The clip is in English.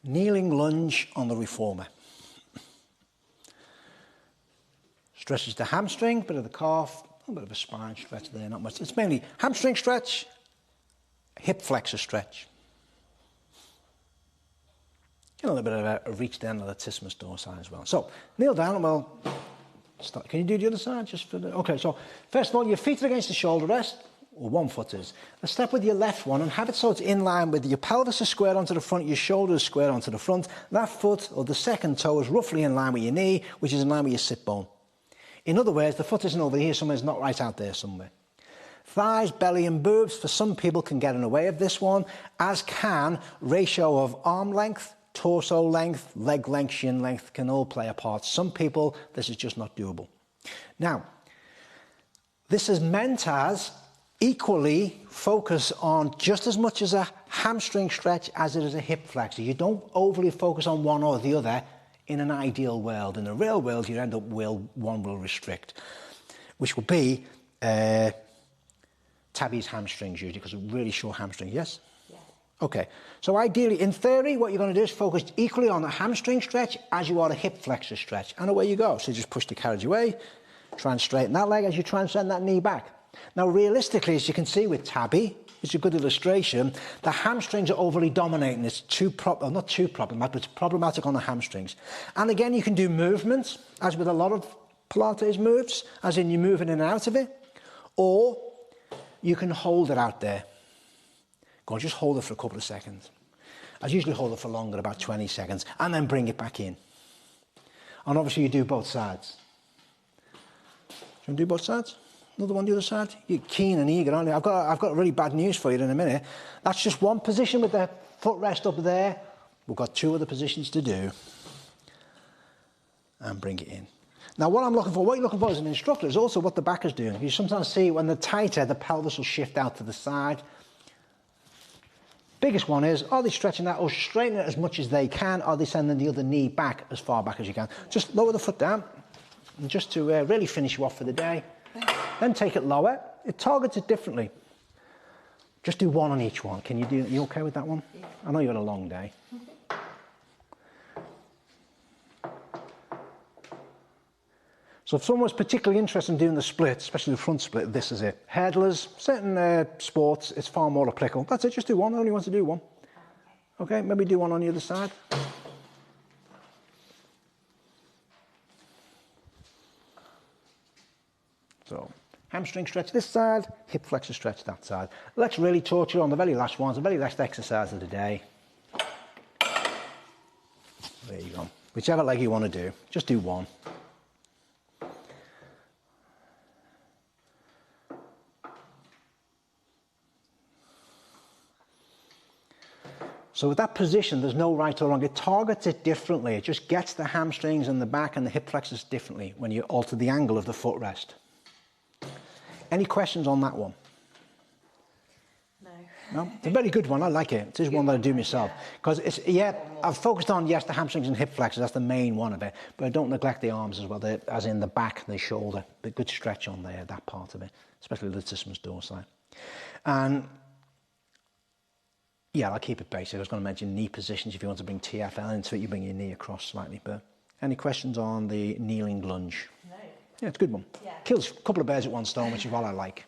Kneeling lunge on the reformer. Stretches the hamstring, bit of the calf, a bit of a spine stretch there, not much. It's mainly hamstring stretch, hip flexor stretch. Get a little bit of a reach down to the latissimus dorsi as well. So, kneel down and we'll start. Can you do the other side? Just for the, okay, so first of all, your feet are against the shoulder rest, or one foot is. Now step with your left one and have it so it's in line with your pelvis is squared onto the front, your shoulders squared onto the front. That foot, or the second toe, is roughly in line with your knee, which is in line with your sit bone. In other words, the foot isn't over here somewhere, it's not right out there somewhere. Thighs, belly and boobs, for some people can get in the way of this one, as can ratio of arm length, torso length, leg length, shin length, can all play a part. Some people, this is just not doable. Now, this is meant as equally focus on just as much as a hamstring stretch as it is a hip flexor. You don't overly focus on one or the other in an ideal world. In the real world, you end up one will restrict, which will be Tabby's hamstrings usually, because of really short hamstrings, yes? Yeah. Okay, so ideally, in theory, what you're going to do is focus equally on the hamstring stretch as you are the hip flexor stretch, and away you go. So you just push the carriage away, try and straighten that leg as you try and send that knee back. Now, realistically, as you can see with Tabby, it's a good illustration, the hamstrings are overly dominating. It's not too problematic, but it's problematic on the hamstrings. And again, you can do movements, as with a lot of Pilates moves, as in you're moving in and out of it, or you can hold it out there. Go on, just hold it for a couple of seconds. I usually hold it for longer, about 20 seconds, and then bring it back in. And obviously you do both sides. Do you want to do both sides? Another one the other side? You're keen and eager, aren't you? I've got really bad news for you in a minute. That's just one position with the footrest up there. We've got two other positions to do. And bring it in. Now what you're looking for as an instructor is also what the back is doing. You sometimes see when they're tighter, the pelvis will shift out to the side. Biggest one is, are they stretching that or straightening it as much as they can? Are they sending the other knee back as far back as you can? Just lower the foot down, and just to really finish you off for the day. Then take it lower. It targets it differently. Just do one on each one. Can you do? You okay with that one? Yeah. I know you had a long day. So if someone's particularly interested in doing the split, especially the front split, this is it. Hurdlers, certain sports, it's far more applicable. That's it. Just do one. I only want to do one. Okay. Maybe do one on the other side. So, hamstring stretch this side, hip flexor stretch that side. Let's really torture on the very last ones, the very last exercise of the day. There you go. Whichever leg you want to do, just do one. So with that position, there's no right or wrong. It targets it differently. It just gets the hamstrings and the back and the hip flexors differently when you alter the angle of the footrest. Any questions on that one? No. No? It's a very good one. I like it. It is one that I do myself. Because it's, yeah, I've focused on, yes, the hamstrings and hip flexors. That's the main one of it. But I don't neglect the arms as well, as in the back and the shoulder. A good stretch on there, that part of it, especially the latissimus dorsi. And yeah, I'll keep it basic. I was going to mention knee positions. If you want to bring TFL into it, you bring your knee across slightly. But any questions on the kneeling lunge? No. Yeah, it's a good one. Yeah. Kills a couple of birds with one stone, which is what I like.